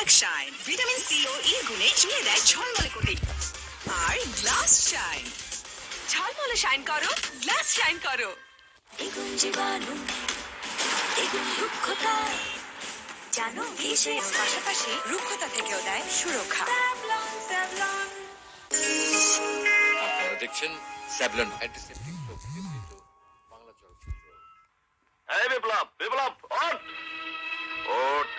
Black shine vitamin C ও ই গুণে চুলে দেয় ঝলমলে কোটিং। আর গ্লাস শাইন, ঝলমলে শাইন করো, গ্লাস শাইন করো। দ্বিগুণ জীবাণু, দ্বিগুণ রুক্ষতা, জানো ভিজে পাশাপাশি রুক্ষতা থেকেও দেয় সুরক্ষা। আপনারা দেখছেন স্যাভলন অ্যান্টিসেপ্টিক বাংলা চলচ্চিত্র। এই বিপ্লব, বিপ্লব ওঠ ওঠ।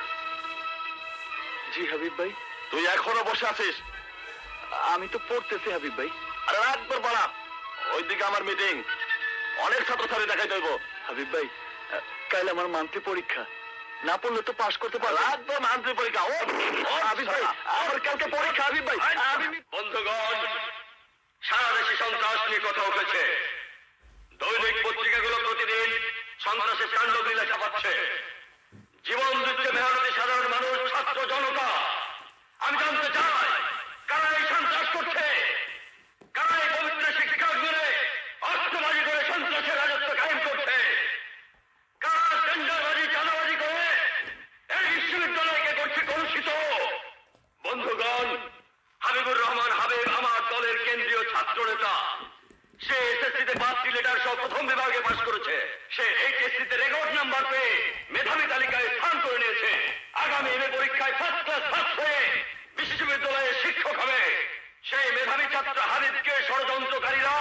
জি হাবিব ভাই। তুই এখনো বসে আছিস? আমি তো পড়তেছি হাবিব ভাই। আরে রাত তোর পাড়া, ওইদিকে আমার মিটিং, অনেক ছাত্রছাত্রী দেখাই দেবো। হাবিব ভাই, কাল আমার মান্থলি পরীক্ষা, না পড়লে তো পাশ করতে পারবো। রাত তোর মান্থলি পরীক্ষা। ওঠ ওঠ হাবিব ভাই, আমার কালকে পরীক্ষা হাবিব ভাই। বন্ধুগণ, সারা দেশে সন্ত্রাস নিয়ে কথা উঠেছে। দৈনিক পত্রিকাগুলো প্রতিদিন সন্ত্রাসের কাণ্ড লেখা পাচ্ছে। জীবন দিচ্ছে মেহনতি সাধারণ মানুষ, ছাত্র জনতা। আমি জানতে চাই, কারা এই সন্ত্রাস করছে? কারা এই পবিত্র শিক্ষাঙ্গনে অস্ত্রবাজি করে সন্ত্রাসের রাজত্ব কায়েম করছে? কারা টেন্ডারবাজি, চাঁদাবাজি করে এই বিশ্ববিদ্যালয়কে করছে কলুষিত? বন্ধুগণ, হাবিবুর রহমান হাবিব আমার দলের কেন্দ্রীয় ছাত্র নেতা। সে এসএসসিতে 5টি লেটার সহ প্রথম বিভাগে পাস করেছে। সে এইচএসসিতে রেকর্ড নাম্বার পেয়ে মেধাবী তালিকায় স্থান করে নিয়েছে। আগামী এমএ পরীক্ষায় ফার্স্ট ক্লাস পাস হয়ে বিশ্ববিদ্যালয়ের শিক্ষক হবে। সেই মেধাবী ছাত্র হাবিবকে ষড়যন্ত্রকারীরা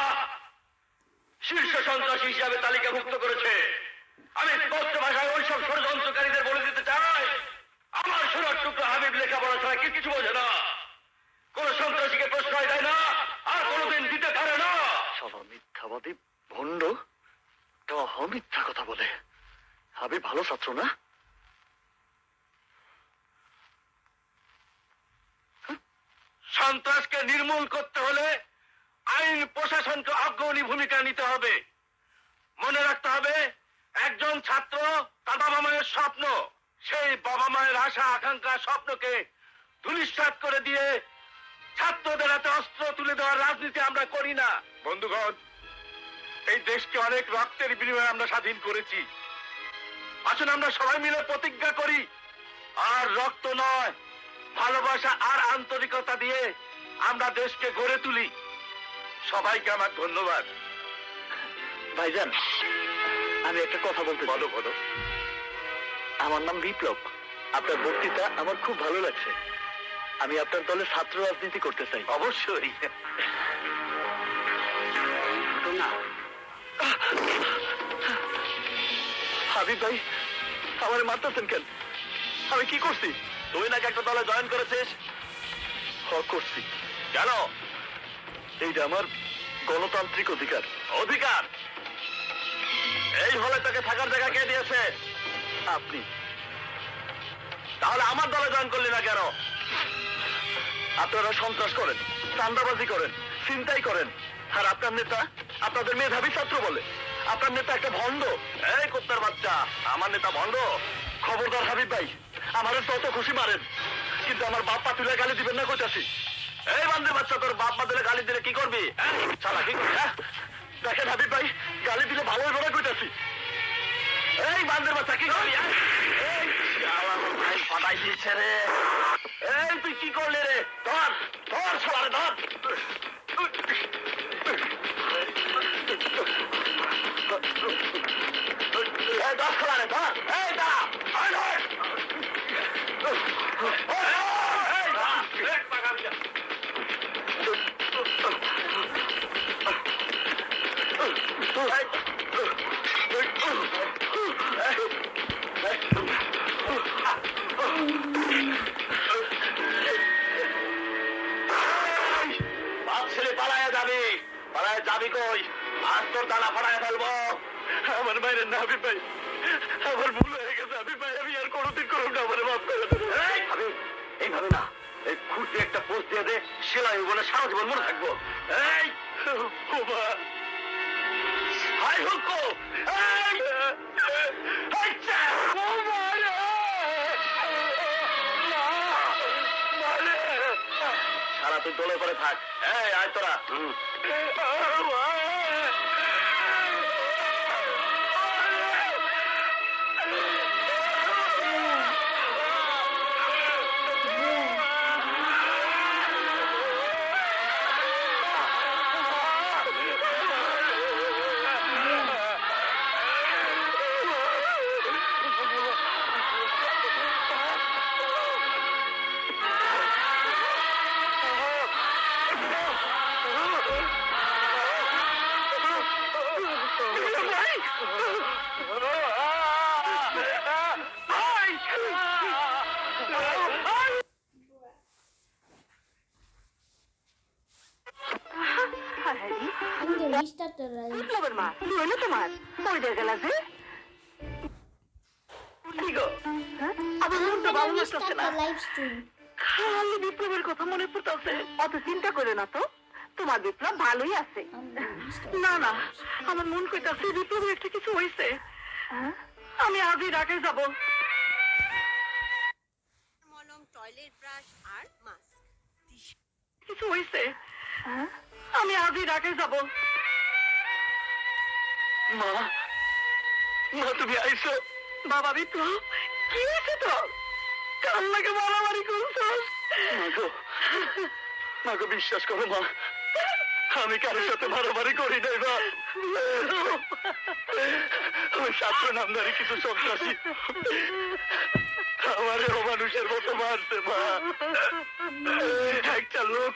শীর্ষ সন্ত্রাসী হিসাবে তালিকাভুক্ত করেছে। আমি স্পষ্ট ভাষায় ওইসব ষড়যন্ত্রকারীদের বলে দিতে চাই, আমার সোনার টুকরো হাবিব লেখাপড়া ছাড়া কিচ্ছু বোঝে না, কোন সন্ত্রাসীকে প্রশ্রয় দেয় না, আর কোনোদিন দিতে পারে না। সবা মিথ্যাবাদী ভণ্ড, তো মিথ্যা কথা বলে। হাবিব ভালো ছাত্র না? সন্ত্রাসকে নির্মূল করতে হলে আইন প্রশাসনকে অগ্রণী ভূমিকা নিতে হবে। মনে রাখতে হবে, একজন ছাত্র তার বাবা মায়ের স্বপ্ন, সেই বাবা মায়ের আশা আকাঙ্ক্ষা স্বপ্নকে ধূলিসাৎ করে দিয়ে ছাত্রদের হাতে অস্ত্র তুলে দেওয়ার রাজনীতি আমরা করি না। বন্ধুগণ, এই দেশকে অনেক রক্তের বিনিময়ে আমরা স্বাধীন করেছি। আসুন আমরা সবাই মিলে প্রতিজ্ঞা করি, আর রক্ত নয়, ভালোবাসা আর আন্তরিকতা দিয়ে আমরা দেশকে গড়ে তুলি। সবাইকে আমার ধন্যবাদ। ভাইজান, আমি একটা কথা বলতে চাই। বলো বলো। আমার নাম বিপ্লব। আপনার বক্তৃতা আমার খুব ভালো লাগছে। আমি আপনার দলে ছাত্র রাজনীতি করতে চাই। অবশ্যই। হাবিব ভাই, আমার মারতেছেন কেন? আমি কি করছি? তুই নাকি একটা দলে জয়েন করেছিস? করছি। কেন? এইটা আমার গণতান্ত্রিক অধিকার। অধিকার? এই হলে তোকে থাকার জায়গা কে দিয়েছে? আপনি। তাহলে আমার দলে জয়েন করলি না কেন? আপনারা সন্ত্রাস করেন, চাঁদাবাজি করেন, ছিনতাই করেন, আর আপনার নেতা আপনাদের মেধাবী ছাত্র বলে। আপনার নেতা একটা ভণ্ড। এই কুত্তার বাচ্চা, আমার নেতা ভণ্ড? খবরদার হাবিব ভাই, আমাদের তত খুশি মারেন, কিন্তু আমার বাপ পা তুলে গালি দিবেন না কইতাছি। এই বান্দির বাচ্চা, তোর বাপ মা দিলে গালি দিলে কি করবি? শালা কি করবি? দেখেন হাবিব ভাই, গালি দিলে ভালোই ভালো কইতাছি। এই বান্দির বাচ্চা কি করবি? এই শালা আমার ভাই ফাটাই দিচ্ছে রে। এই তুই কি করলি রে? ধর ধর শালারে ধর। এই ধর শালারে ধর। এই দাঁড়া। এই ধর। এই দাঁড়া। এক পাগাম যা। পালায় যাবি কই? আজ তোর দানা ফাড়ায় ফেলবো। আমার বাইরে না হাবিব ভাই, আমার ভুল হয়ে গেছে হাবিব ভাই, আমি আর কোনোদিন করব না, আমার মাফ করে দেবেন। হাবিব, এইভাবে না, এই খুঁটি একটা পোস্ট দিয়ে দে, সেলাই বলে সারা জীবন মনে থাকবো। এই ওমা, হাই হুক্কো, এই আচ্ছা ওমা রে! মারে! সারা তুই দলে করে থাক। এই আয় তোরা। restart the live বিপ্লবের মা কি হলো তোমার কই দিয়ে গেলা যে কি গো হ্যাঁ? আমার I'm মনটা gonna ভালো restart লাগতেছে the না live stream. খালি বিপ্লবের কথা মনে পড়তেছে অত চিন্তা করে না তো তোমার বিপ্লব ভালোই আছে I'm gonna restart না the না live stream. আমার মন কইতাছে বিপ্লবের একটা কিছু হইছে আমি আজই ঢাকায় যাব মলম টয়লেট ব্রাশ আর মাস্ক কিছু হইছে আমি আজই ঢাকায় যাব মা মা তুমি আইছো বাবা বিপ্লব কি হয়েছে তো কাল লাগে মারামারি করছস মাগো মাগো বিশ্বাস করো মা আমি কারোর সাথে মারামারি করি নাই মা ওই ছাত্র নামদারি কিছু সন্ত্রাসী আমারে অমানুষের মতো মারছে মা একটা লোক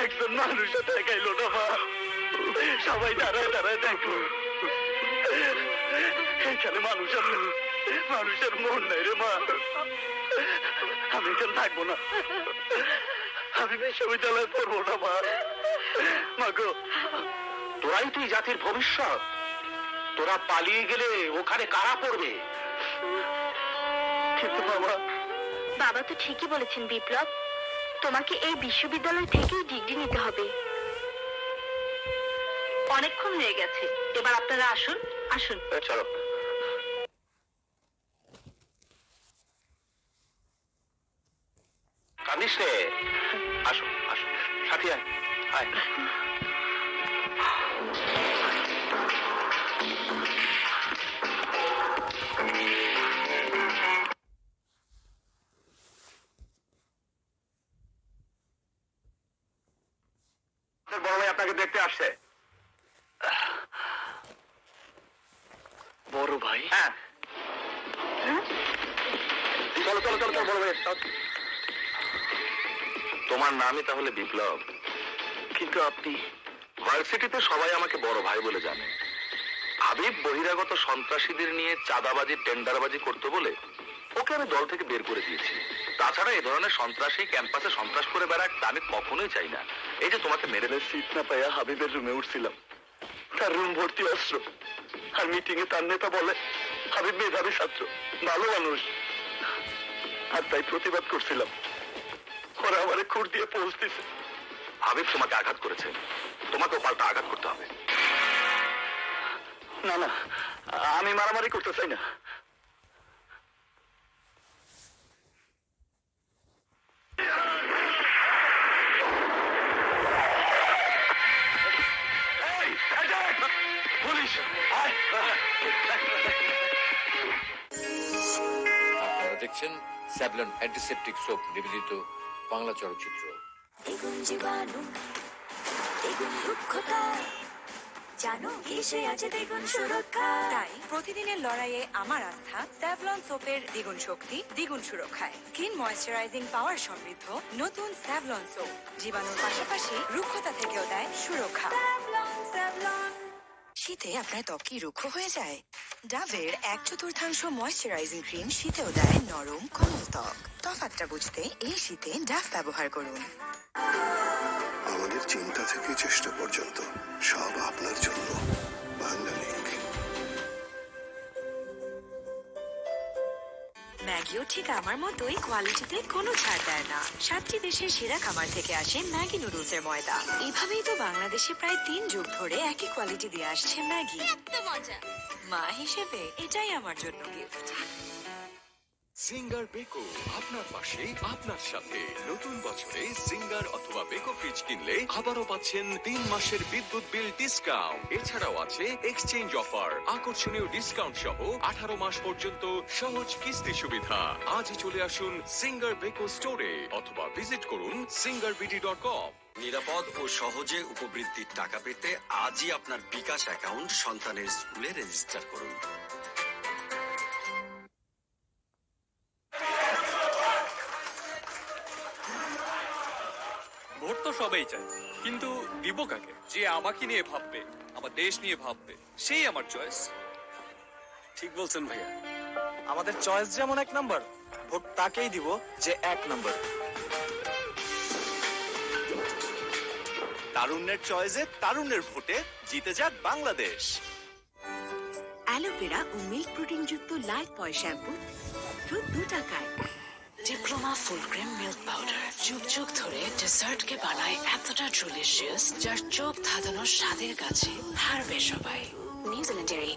একজন মানুষও দেখাইলো না মা সবাই দাঁড়ায় দাঁড়ায় দেখলো এখানে মানুষের মন নাই রে মা আমি এখানে থাকবো না আমি বিশ্ববিদ্যালয়ে পড়বো না মা মাগো তোরাই তুই জাতির ভবিষ্যৎ তোরা পালিয়ে গেলে ওখানে কারা পড়বে কিন্তু বাবা বাবা তো ঠিকই বলেছেন বিপ্লব, তোমাকে এই বিশ্ববিদ্যালয় থেকেই ডিগ্রি নিতে হবে। অনেকক্ষণ হয়ে গেছে এবার আপনারা আসুন আসুন চলো কাঁদিস রে আসো আসো সাথী আয় আয় বড় ভাই আপনাকে দেখতে আসছে বড় ভাই হ্যাঁ চলো চলো চলো চলো বড় ভাই তোমার নামই তাহলে বিপ্লব কিন্তু আপনি ভার্সিটিতে সবাই আমাকে বড় ভাই বলে জানে হাবিব বহিরাগত সন্ত্রাসীদের নিয়ে চাঁদাবাজি টেন্ডারবাজি করতে বলে ওকে আমি দল থেকে বের করে দিয়েছি তাছাড়া এই ধরনের সন্ত্রাসী ক্যাম্পাসে সন্ত্রাস করে বেড়াক তা আমি কখনোই চাই না এই যে তোমাকে মেরে সিট না পাইয়া হাবিবের রুমে উঠছিলাম তার রুম ভর্তি অস্ত্র আর মিটিং এ তার নেতা বলে হাবিব মেধাবী ছাত্র ভালো মানুষ আর তাই প্রতিবাদ করছিলাম ওরা আমারে খুর দিয়ে পৌঁছতেছে হাবিব তোমাকে আঘাত করেছে তোমাকেও পাল্টা আঘাত করতে হবে না না আমি মারামারি করতে চাই না পুলিশ আপনারা দেখছেন স্যাভলন অ্যান্টিসেপটিক সোপ নিবেদিত বাংলা চলচ্চিত্র। দ্বিগুণ জীবাণু, দ্বিগুণ রুক্ষতা, জানো কিসে আছে দ্বিগুণ সুরক্ষা? তাই প্রতিদিনের লড়াইয়ে আমার আস্থা স্যাভলন সোপের দ্বিগুণ শক্তি দ্বিগুণ সুরক্ষায়। স্কিন ময়েশ্চারাইজিং পাওয়ার সমৃদ্ধ নতুন স্যাভলন সোপ জীবাণুর পাশাপাশি রুক্ষতা থেকেও দেয় সুরক্ষা। শীতে আপনার ত্বক কি রুক্ষ হয়ে যায়? ডাভের 1/4 ময়েশ্চারাইজিং ক্রিম শীতেও দেয় নরম কোমল ত্বক। তফাৎটা বুঝতে এই শীতে ডাভ ব্যবহার করুন। আমাদের চিন্তা থেকে চেষ্টা পর্যন্ত সব আপনার জন্য। বাংলা লিংক। ম্যাগিও ঠিক আমার মতোই কোয়ালিটিতে কোনো ছাড় দেয় না। 7টি দেশের সেরা খামার থেকে আসে ম্যাগি নুডলসের ময়দা। এভাবেই তো বাংলাদেশে প্রায় 3 যুগ ধরে একই কোয়ালিটি দিয়ে আসছে ম্যাগি। মা হিসেবে এটাই আমার জন্য গিফট। সিঙ্গার বেকো আপনার পাশে আপনার সাথে। নতুন বছরে সিঙ্গার অথবা বেকো ফ্রিজ কিনলে আবারও পাচ্ছেন 3 মাসের বিদ্যুৎ বিল ডিসকাউন্ট। এছাড়াও আছে এক্সচেঞ্জ অফার, আকর্ষণীয় ডিসকাউন্ট সহ 18 মাস পর্যন্ত সহজ কিস্তি সুবিধা। আজই চলে আসুন সিঙ্গার বেকো স্টোরে অথবা ভিজিট করুন singarBD.com। নিরাপদ ও সহজে উপবৃত্তির টাকা পেতে আজই আপনার বিকাশ অ্যাকাউন্ট সন্তানের স্কুলে রেজিস্টার করুন। ভোট তো সবাই চায়, কিন্তু দিব কাকে? যে আমাকে নিয়ে ভাববে, আমার দেশ নিয়ে ভাববে, সেই আমার চয়েস। ঠিক বলছেন ভাইয়া, আমাদের চয়েস যেমন 1 নাম্বার, ভোট তাকেই দিব যে 1 নাম্বার। তারুণ্যের চয়েসে তারুণ্যের ভোটে জিতে যাক বাংলাদেশ। অ্যালোভেরা ও মিল্ক প্রোটিন যুক্ত লাইফ বয় শ্যাম্পু 2 টাকায়। Diploma full cream milk powder যুগ যুগ ধরে ডেজার্টকে বানায় এতটা ডিলিশিয়াস, যার চোখ ধাঁধানোর স্বাদের কাছে হারবে সবাই। নিউজিল্যান্ডেরই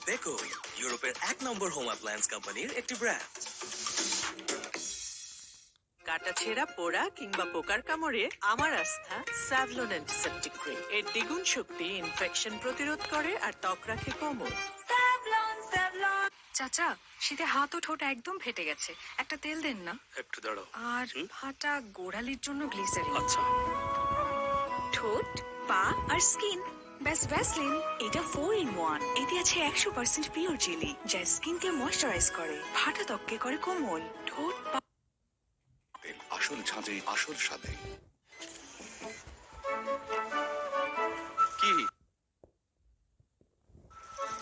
বেকো ইউরোপের 1 নম্বর হোম অ্যাপ্লায়েন্স কোম্পানির একটি ব্র্যান্ড। কাটা ছেঁড়া, পোড়া কিংবা পোকার কামড়ে আমার আস্থা স্যাভলন অ্যান্টিসেপটিক ক্রিম। এর দ্বিগুণ শক্তি ইনফেকশন প্রতিরোধ করে আর ত্বক রাখে কোমল। চাচা, শীতে হাত ও ঠোঁট একদম ফেটে গেছে, একটা তেল দেন না। একটু দাঁড়াও। আর ফাটা গোড়ালির জন্য গ্লিসারিন। আচ্ছা, ঠোঁট, পা আর স্কিন, ব্যাস ভ্যাসলিন। এটা 4 in 1। এতে আছে 100% পিওর জেলি, যা স্কিনকে ময়শ্চারাইজ করে, ফাটা ত্বককে করে কোমল। ঠোঁট, পা আসল ঝাঁঝে আসল স্বাদে। কি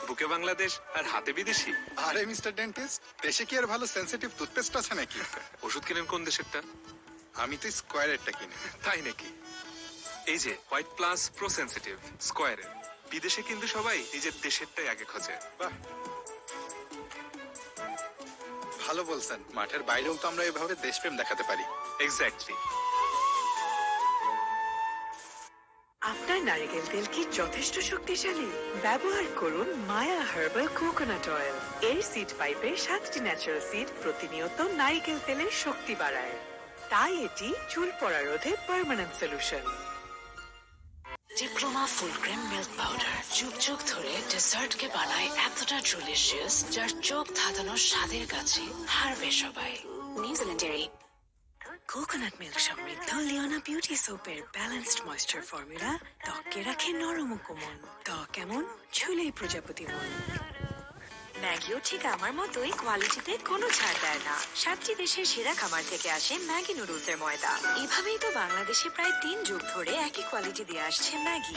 বুকে বাংলাদেশ আর হাতে বিদেশি? আরে মিস্টার ডেন্টিস্ট, দেশে কি আর ভালো সেনসিটিভ টুথপেস্ট আছে নাকি? ওষুধ কিনেন কোন দেশেরটা? আমি তো স্কোয়ারেরটা কিনি। তাই নাকি? এই যে হোয়াইট প্লাস প্রো সেনসিটিভ স্কোয়ারের, বিদেশে কিন্তু সবাই নিজের দেশেরটাই আগে খোঁজে। বাহ, ভালো বলছেন। মাঠের বাইরেও তো আমরা এভাবে দেশপ্রেম দেখাতে পারি। এক্স্যাক্টলি। আপনার নারকেল তেল কি যথেষ্ট শক্তিশালী? ব্যবহার করুন মায়া হার্বাল কোকোনাট অয়েল। এর সিড পাইপে 7টি ন্যাচারাল সিড প্রতিনিয়ত নারকেল তেলের শক্তি বাড়ায়, তাই এটি চুল পড়া রোধে permanent solution. Diploma full cream milk powder যুগ যুগ ধরে ডেজার্টকে বানায় এতটা ডিলিশিয়াস, যার চোখ ধাঁধানোর স্বাদের কাছে হারবে সবাই। নিউজিল্যান্ডেরই কোকোনাট মিল্ক সমৃদ্ধ লিওনা বিউটি সোপের ব্যালেন্সড ময়েশ্চার ফর্মুলা ত্বককে রাখে নরম ও কোমল। ত্বক কেমন? ছুলেই প্রজাপতি মন। ম্যাগিও ঠিক আমার মতোই কোয়ালিটিতে কোনো ছাড় দেয় না। 7টি দেশের সেরা খামার থেকে আসে ম্যাগি নুডলসের ময়দা। এভাবেই তো বাংলাদেশে প্রায় 3 যুগ ধরে একই কোয়ালিটি দিয়ে আসছে ম্যাগি।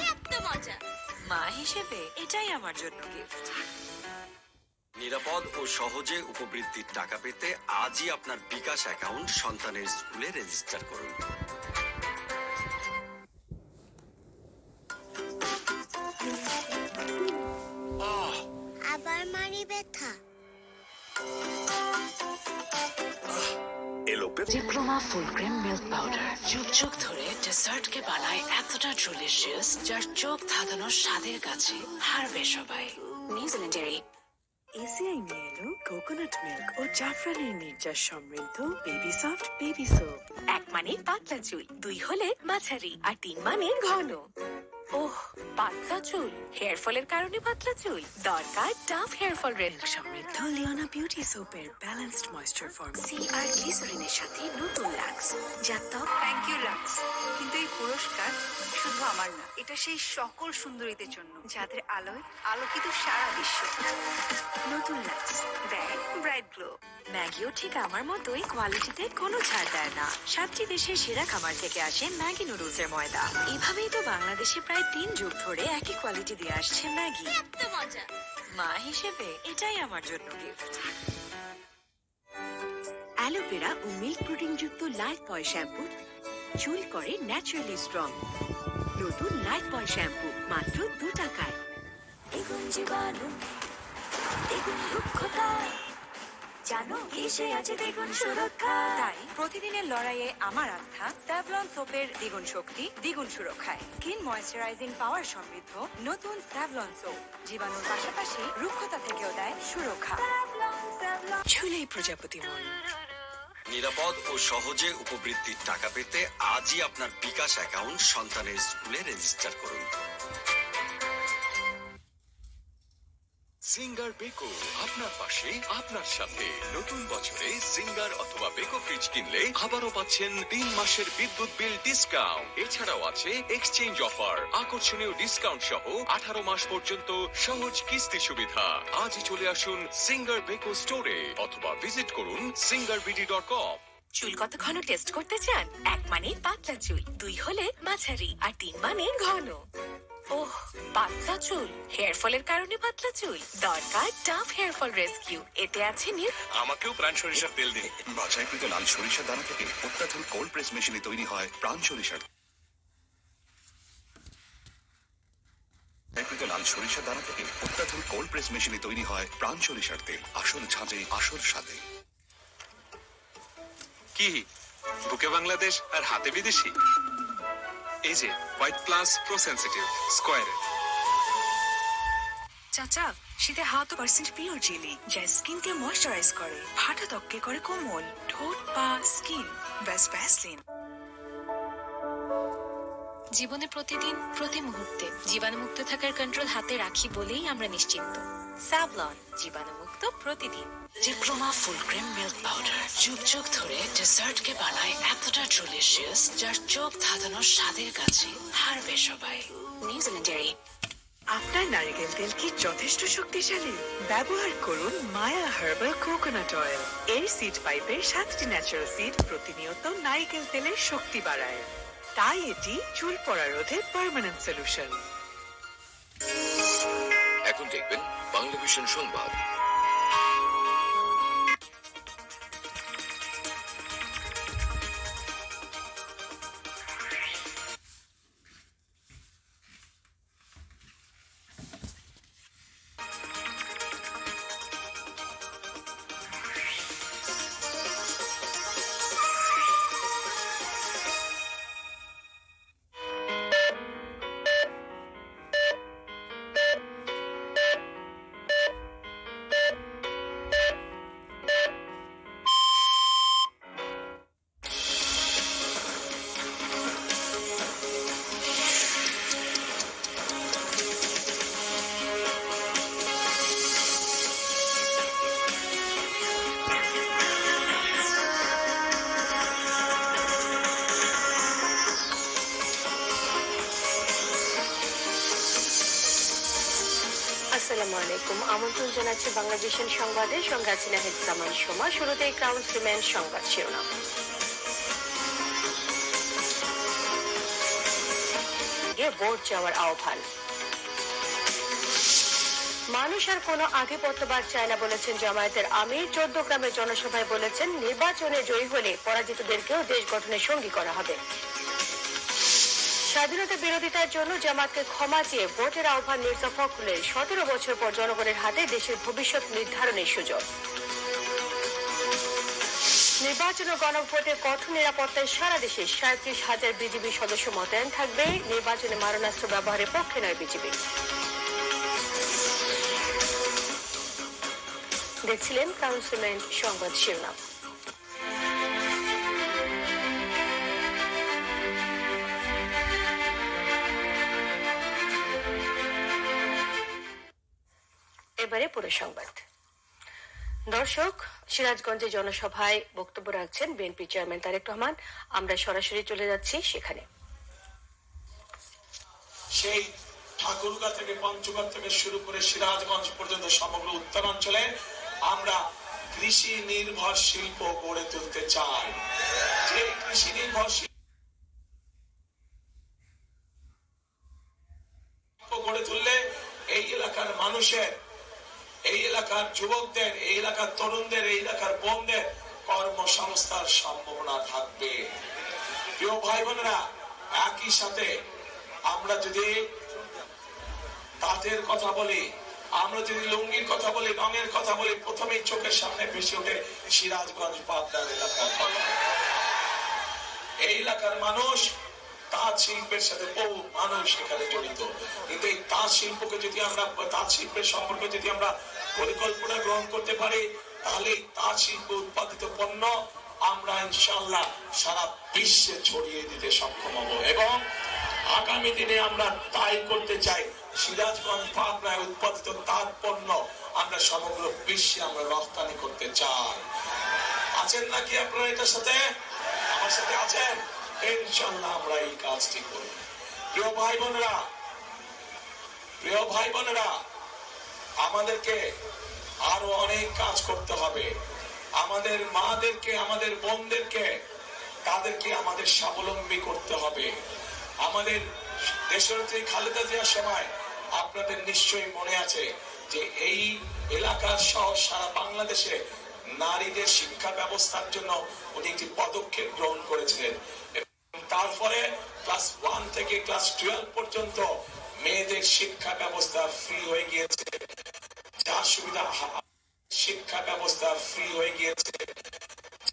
মা হিসেবে এটাই আমার জন্য গিফট। নিরাপদ ও সহজে উপবৃত্তির টাকা পেতে আজই আপনার বিকাশ অ্যাকাউন্ট সন্তানের স্কুলে রেজিস্টার করুন। আবার মারি ব্যথা। Diploma full cream milk powder যুগ যুগ ধরে ডেজার্টকে বানায় এতটা ডিলিশিয়াস, যার চোখ ধাঁধানোর স্বাদের কাছে হারবে সবাই। নিউজিল্যান্ডেরই এসিআই নিয়ে এলো কোকোনাট মিল্ক ও জাফরানের নির্যাস সমৃদ্ধ বেবি সফট বেবি সোপ। 1 মানে পাতলা চুল, 2 হলে মাঝারি, আর 3 মানে ঘন। ওহ, পাতলা চুল, হেয়ার ফলের কারণে পাতলা চুল, দরকার ডাভ হেয়ার ফল রেলক সমৃদ্ধ লিওনা বিউটি সোপের ব্যালেন্সড ময়েশ্চার ফর্ম সি আর গ্লিসারিনের সাথে নতুন লাক্স, যা ত্বক। থ্যাংক ইউ লাক্স, কিন্তু এই পুরস্কার শুধু আমার না, এটা সেই সকল সুন্দরীদের জন্য যাদের আলোয় আলোকিত সারা বিশ্ব। নতুন লাক্স দেয় ব্রাইট গ্লো। ম্যাগিও ঠিক আমার মতোই কোয়ালিটিতে কোনো ছাড় দেয় না। 7টি দেশের সেরা খামার থেকে আসে ম্যাগি নুডলসের ময়দা। এভাবেই তো বাংলাদেশে প্রায় 3 যুগ ধরে একই কোয়ালিটি দিয়ে আসছে ম্যাগি। মজা মা হিসেবে এটাই আমার জন্য গিফট। অ্যালোভেরা ও মিল্ক প্রোটিন যুক্ত লাইফ বয় শ্যাম্পু চুল করে ন্যাচারালি স্ট্রং। নতুন লাইফ বয় শ্যাম্পু মাত্র 2 টাকায়। দ্বিগুণ জীবাণু, দ্বিগুণ রুক্ষতা, জানো কিসে আছে দ্বিগুণ সুরক্ষা। তাই প্রতিদিনের লড়াইয়ে আমার আস্থা স্যাভলন সোপের দ্বিগুণ শক্তি, দ্বিগুণ সুরক্ষায়। স্কিন ময়েশ্চারাইজিং পাওয়ার সমৃদ্ধ নতুন স্যাভলন সোপ জীবাণুর পাশাপাশি রুক্ষতা থেকেও দেয় সুরক্ষা। ঝুলেই প্রজাপতি মন। নিরাপদ ও সহজে উপবৃত্তির টাকা পেতে আজই আপনার বিকাশ অ্যাকাউন্ট সন্তানের স্কুলে রেজিস্টার করুন। সিঙ্গার বেকো আপনার পাশে আপনার সাথে। নতুন বছরে সিঙ্গার অথবা বেকো ফ্রিজ কিনলে আবারও পাচ্ছেন 3 মাসের বিদ্যুৎ বিল ডিসকাউন্ট। এছাড়াও আছে এক্সচেঞ্জ অফার, আকর্ষণীয় ডিসকাউন্ট সহ 18 মাস পর্যন্ত সহজ কিস্তি সুবিধা। আজই চলে আসুন সিঙ্গার বেকো স্টোরে অথবা ভিজিট করুন singarBD.com। চুল কত ঘন টেস্ট করতে চান? 1 মানে পাতলা চুল, 2 হলে মাঝারি, আর 3 মানে ঘন। ওহ, পাতলা চুল, হেয়ার ফলের কারণে পাতলা চুল, দরকার ডাভ হেয়ার ফল রেস্কিউ। এতে আছে আমাকেও প্রাণ সরিষার তেল দিন। বাছাইকৃত লাল সরিষা দানা থেকে অত্যাধুনিক কোল্ড প্রেস মেশিনে তৈরি হয় প্রাণ সরিষার লাল সরিষা দানা থেকে অত্যাধুনিক কোল্ড প্রেস মেশিনে তৈরি হয় প্রাণ সরিষার তেল। আসল ঝাঁজে, আসল স্বাদে। কি বুকে বাংলাদেশ আর হাতে বিদেশি? এই যে হোয়াইট প্লাস প্রো সেনসিটিভ স্কয়ারের। চাচা, শীতে 100% পিওর জেলি, যা স্কিনকে ময়েশ্চারাইজ করে, ফাটা ত্বককে করে কোমল, ঠোঁট পা স্কিন ব্যাস ভ্যাসলিন। জীবনে প্রতিদিন প্রতি মুহূর্তে জীবাণুমুক্ত থাকার কন্ট্রোল হাতে রাখি বলেই আমরা নিশ্চিন্ত। স্যাভলন, জীবাণুমুক্ত প্রতিদিন। Diploma full cream milk powder যুগ যুগ ধরে ডেজার্টকে বানায় এতটা ডিলিশিয়াস, যার চোখ ধাঁধানোর স্বাদের কাছে হারবে সবাই। নিউজিল্যান্ডের আপনার নারকেল তেল কি যথেষ্ট শক্তিশালী? ব্যবহার করুন মায়া হার্বাল কোকোনাট অয়েল। এই সিড পাইপের 7টি ন্যাচারাল সিড প্রতিনিয়ত নারকেল তেলের শক্তি বাড়ায়, তাই এটি চুল পড়া রোধে পার্মানেন্ট সলিউশন। এখন দেখবেন বাংলা ভিশন সংবাদ। আসসালামু আলাইকুম, আমন্ত্রণ জানাচ্ছি বাংলাদেশের সংবাদে। সঙ্গে আছি নাহিদ জামান সোমা। শুরুতেই ক্রাউন সিমেন্ট সংবাদ শিরোনাম। ভোট চাওয়ার আহ্বান। মানুষ আর কোনো আধিপত্যবাদ চায় না বলেছেন জামায়াতের আমির। 14 গ্রামের জনসভায় বলেছেন, নির্বাচনে জয়ী হলে পরাজিতদেরকেও দেশ গঠনের সঙ্গী করা হবে। স্বাধীনতা বিরোধিতার জন্য জামাতকে ক্ষমা চেয়ে ভোটের আহ্বান মির্জা ফখরুলের। 17 বছর পর জনগণের হাতে দেশের ভবিষ্যৎ নির্ধারণের সুযোগ। নির্বাচন ও গণভোটে কঠোর নিরাপত্তায় সারা দেশে 37,000 বিজিবি সদস্য মোতায়েন থাকবে। নির্বাচনে মারণাস্ত্র ব্যবহারের পক্ষে নয় বিজিবি। দেখছিলেন ক্রাউন সিমেন্ট সংবাদ শিরোনাম। এবারে পুরো সংবাদ। দর্শক, সিরাজগঞ্জে জনসভায় বক্তব্য রাখছেন বিএনপি চেয়ারম্যান তারেক রহমান। আমরা সরাসরি চলে যাচ্ছি সেখানে। সেই ঠাকুরগাঁ থেকে পঞ্চগড় থেকে শুরু করে সিরাজগঞ্জ পর্যন্ত সমগ্র উত্তরাঞ্চলে আমরা কৃষি নির্ভর শিল্প গড়ে তুলতে চাই। যে কৃষি নির্ভর শিল্প গড়ে তুললে এই এলাকার মানুষের, এই এলাকার যুবকদের, এই এলাকার তরুণদের, এই এলাকার বোনদের কর্মসংস্থার সম্ভাবনা থাকবে। প্রিয় ভাই বোনেরা, একই সাথে আমরা যদি তাঁতের কথা বলি, আমরা যদি লুঙ্গির কথা বলি, রঙের কথা বলি, প্রথমেই চোখের সামনে ভেসে ওঠে সিরাজগঞ্জ পাবনার এলাকার কথা। এই এলাকার মানুষ তাঁত শিল্পের সাথে বহু মানুষ এখানে জড়িত, কিন্তু এই তাঁত শিল্পকে যদি আমরা, তাঁত শিল্পের সম্পর্কে যদি আমরা পরিকল্পনা গ্রহণ করতে পারি, তাহলে তাঁত শিল্প উৎপাদিত পণ্য আমরা ইনশাআল্লাহ সারা বিশ্বে ছড়িয়ে দিতে সক্ষম হব। এবং আগামী দিনে আমরা তাই করতে চাই। সিরাজগঞ্জ পাবনায় উৎপাদিত তাঁত পণ্য আমরা সমগ্র বিশ্বে আমরা রপ্তানি করতে চাই। আছেন নাকি আপনারা এটার সাথে? আমার সাথে আছেন? ইনশাআল্লাহ আমরা এই কাজটি করব। প্রিয় ভাই বোনেরা, প্রিয় ভাই বোনেরা, আমাদেরকে আরো অনেক কাজ করতে হবে। আমাদের মাদেরকে, আমাদের বোনদেরকে, তাদেরকে আমাদের স্বাবলম্বী করতে হবে। আমাদের দেশনেত্রী খালেদা জিয়ার সময় আপনাদের নিশ্চয়ই মনে আছে যে এই এলাকার সহ সারা বাংলাদেশে নারীদের শিক্ষা ব্যবস্থার জন্য উনি একটি পদক্ষেপ গ্রহণ করেছিলেন। তারপরে ক্লাস 1 থেকে ক্লাস 12 পর্যন্ত মেয়েদের শিক্ষা ব্যবস্থা ফ্রি হয়ে গিয়েছে। যার সুবিধা, শিক্ষা ব্যবস্থা ফ্রি হয়ে গিয়েছে,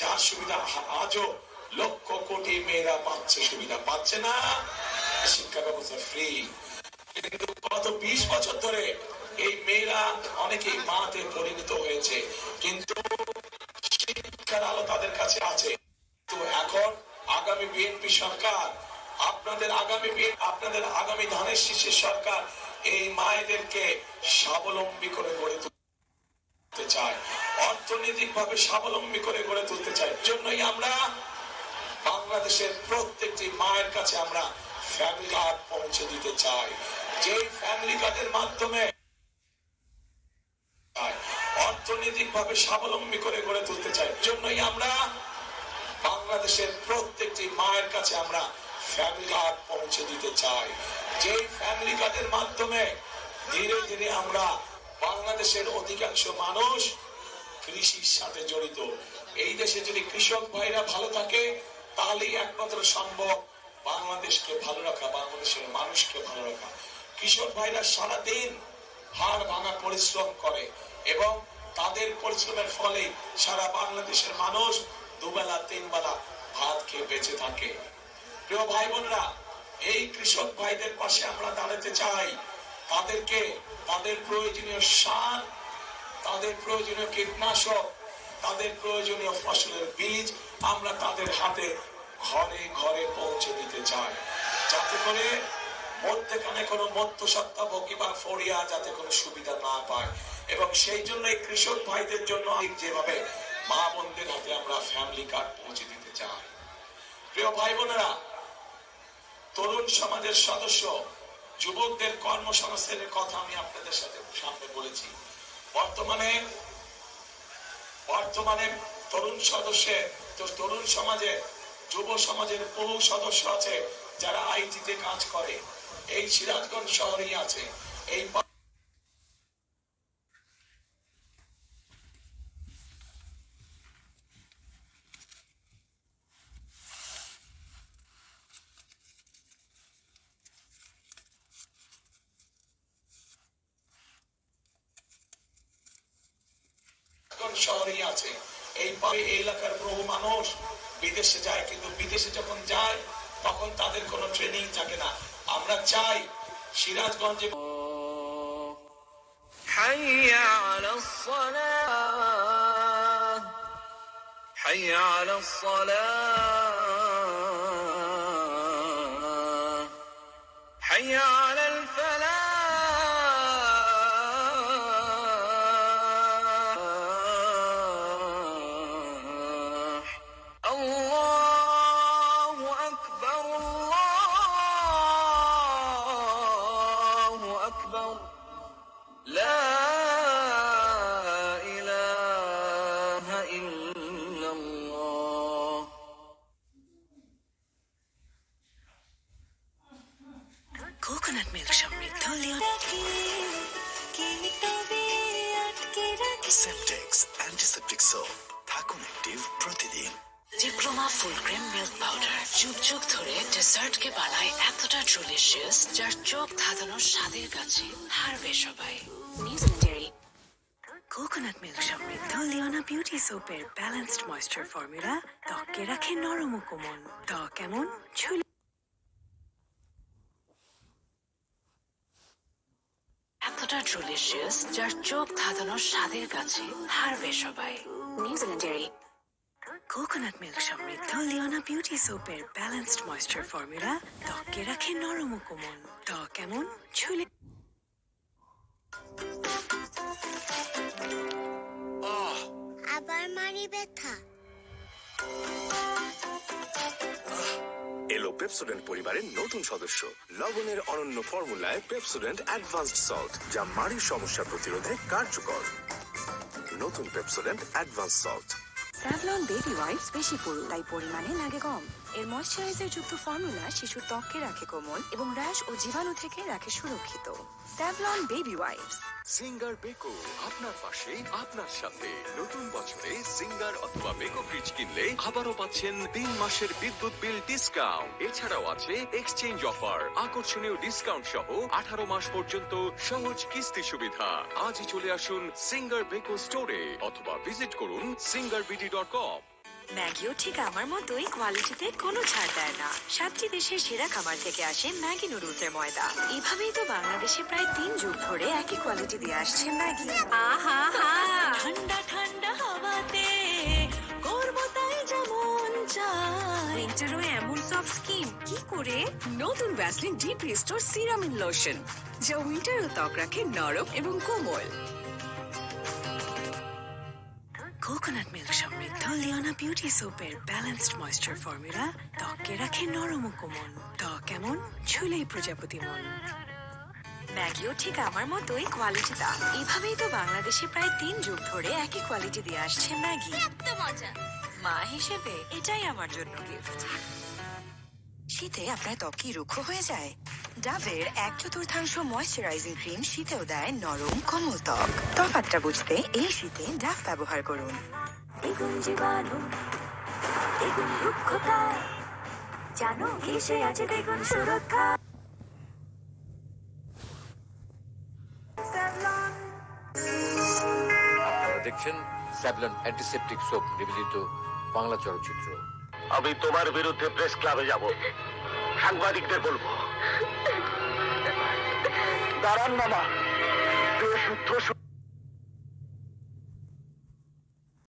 যার সুবিধা আজও লক্ষ কোটি মেয়েরা পাচ্ছে, সুবিধা পাচ্ছে না, শিক্ষা ব্যবস্থা ফ্রি। কিন্তু গত 20 বছর ধরে এই মেয়েরা অনেকেই মাতে পরিণত হয়েছে, কিন্তু শিক্ষার আলো তাদের কাছে আছে। তো এখন আগামী বিএনপি সরকার, আপনাদের আগামী ধানের শীষের সরকার এই মায়েদেরকে স্বাবলম্বী করে গড়ে তুলতে চায়, অর্থনৈতিক ভাবে স্বাবলম্বী করে গড়ে তুলতে চায়। জন্যই আমরা বাংলাদেশের প্রত্যেকটি মায়ের কাছে আমরা ফ্যামিলি কার্ড পৌঁছে দিতে চাই। যে ফ্যামিলি কার্ডের মাধ্যমে অর্থনৈতিক ভাবে স্বাবলম্বী করে গড়ে তুলতে চাই। জন্যই আমরা বাংলাদেশের প্রত্যেকটি মায়ের কাছে আমরা ফ্যামিলি কার্ড পৌঁছে দিতে চাই। যে ফ্যামিলি কার্ডের মাধ্যমে ধীরে ধীরে আমরা বাংলাদেশের অধিকাংশ মানুষ কৃষির সাথে জড়িত। এই দেশে যদি কৃষক ভাইরা ভালো থাকে, তাহলেই একমাত্র সম্ভব বাংলাদেশকে ভালো রাখা, বাংলাদেশের মানুষকে ভালো রাখা। কৃষক ভাইরা সারাদিন হাড় ভাঙা পরিশ্রম করে এবং তাদের পরিশ্রমের ফলে সারা বাংলাদেশের মানুষ দুবেলা তিনবেলা ভাত খেয়ে বেঁচে থাকে। প্রিয় ভাই বোনরা, এই কৃষক ভাইদের পাশে আমরা দাঁড়াতে চাই। তাদেরকে তাদের প্রয়োজনীয় সার, তাদের প্রয়োজনীয় কীটনাশক, তাদের প্রয়োজনীয় ফসলের বীজ আমরা তাদের হাতে ঘরে ঘরে পৌঁছে দিতে চাই, যাতে করে মধ্যখানে কোনো মধ্যস্বত্বাভোগী বা ফড়িয়া যাতে কোনো সুবিধা না পায়। এবং সেই জন্য এই কৃষক ভাইদের জন্য যেভাবে মা বোনদের হাতে আমরা ফ্যামিলি কার্ড পৌঁছে দিতে চাই। প্রিয় ভাই বোনেরা, তরুণ সমাজের সদস্য, যুবকদের কর্মসংস্থানের কথা আমি আপনাদের সাথে সামনে বলেছি। বর্তমানে তরুণ সমাজে, যুব সমাজের বহু সদস্য আছে যারা আইটিতে কাজ করে। এই সিরাজগঞ্জ শহরেই আছে। এই শহরেই আছে। এই এলাকার বহু মানুষ বিদেশে যায়, কিন্তু বিদেশে যখন যায় তখন তাদের কোনো ট্রেনিং থাকে না। আমরা চাই সিরাজগঞ্জে حي على الصلاة حي على الصلاة حي على الفلاح কোকোনাট মিল্ক সমৃদ্ধ লিওন সেপটেক্স অ্যান্টিসেপটিক সোপ, থাকুন অ্যাক্টিভ প্রতিদিন। Diploma full cream milk powder যুগ যুগ ধরে ডেসার্টকে বানায় এতটা ডিলিশিয়াস যার চোখ ধাঁধানোর স্বাদের কাছে হারবে সবাই। নিউজিল্যান্ডের কোকোনাট মিল্ক সমৃদ্ধ লিওনা বিউটি সোপের ব্যালেন্সড ময়েশ্চার ফর্মুলা ত্বককে রাখে নরম ও কোমল। ত্বক এমন ছুলে এতটা ডিলিশিয়াস যার চোখ ধাঁধানোর স্বাদের কাছে হারবে সবাই। নিউজিল্যান্ডের কোকোনাট মিল্ক সমৃদ্ধ লিওনা বিউটি সোপের ব্যালেন্সড ময়েশ্চার ফর্মুলা ত্বককে রাখে নরম ও কোমল। ত্বক এমন ছুলে আবার মারি ব্যথা। এলো পেপসোডেন্ট পরিবারের নতুন সদস্য, লবণের অনন্য ফর্মুলায় পেপসোডেন্ট অ্যাডভান্সড সল্ট, যা মাড়ির সমস্যা প্রতিরোধে কার্যকর। নতুন Pepsodent advance salt. Savlon baby wipes বেশি পুরু, তাই পরিমাণে লাগে কম। এর ময়শ্চারাইজার যুক্ত ফর্মুলা শিশুর ত্বককে রাখে কোমল এবং র্যাশ ও জীবাণু থেকে রাখে সুরক্ষিত। Savlon baby wipes. Singer Beko আপনার পাশে আপনার সাথে নতুন বছরে সিঙ্গার অথবা বেকো ফ্রিজ কিনলে আবারও পাচ্ছেন 3 মাসের বিদ্যুৎ বিল ডিসকাউন্ট। এছাড়াও আছে এক্সচেঞ্জ অফার, আকর্ষণীয় ডিসকাউন্ট সহ 18 মাস পর্যন্ত সহজ কিস্তি সুবিধা। আজই চলে আসুন সিঙ্গার বেকো স্টোরে অথবা ভিজিট করুন singarBD.com। ম্যাগিও ঠিক আমার মতোই কোয়ালিটিতে কোনো ছাড় দেয় না। 7টি দেশের সেরা খাবার থেকে আসে ম্যাগি নুডলসের ময়দা। এভাবেই তো বাংলাদেশে প্রায় 3 যুগ ধরে একই কোয়ালিটি দিয়ে আসছে ম্যাগি। আহা হা, ঠান্ডা ঠান্ডা হাওয়াতে করবো তাই যেমন চাই। উইন্টারও এমন সফট স্কিন কি করে? নতুন Vaseline deep restore ceramide lotion, যা উইন্টারও ত্বক রাখে নরম এবং কোমল। কোকোনাট মিল্ক সমৃদ্ধ লিওনা বিউটি সোপের ব্যালেন্সড ময়েশ্চার ফর্মুলা ত্বককে রাখে নরম ও কোমল। ত্বক এমন ছুলেই প্রজাপতি মন। ম্যাগিও ঠিক আমার মতোই কোয়ালিটিটা। এভাবেই তো বাংলাদেশে প্রায় 3 যুগ ধরে একই কোয়ালিটি দিয়ে আসছে ম্যাগি। মজা মা হিসেবে এটাই আমার জন্য গিফট। শীতে আপনার ত্বক কি রুক্ষ হয়ে যায়? ডাভের 1/4 ময়েশ্চারাইজিং ক্রিম শীতেও দেয় নরম কোমল ত্বক। তফাৎটা বুঝতে এই শীতে ডাভ ব্যবহার করুন। দ্বিগুণ জীবাণু, দ্বিগুণ রুক্ষতা, জানো কিসে আছে দ্বিগুণ সুরক্ষা। আপনারা দেখছেন স্যাভলন অ্যান্টিসেপটিক সোপ নিবেদিত বাংলা চলচ্চিত্র। আমি তোমার বিরুদ্ধে প্রেস ক্লাবে যাব, সাংবাদিকদের বলবো। দাঁড়ান মামা,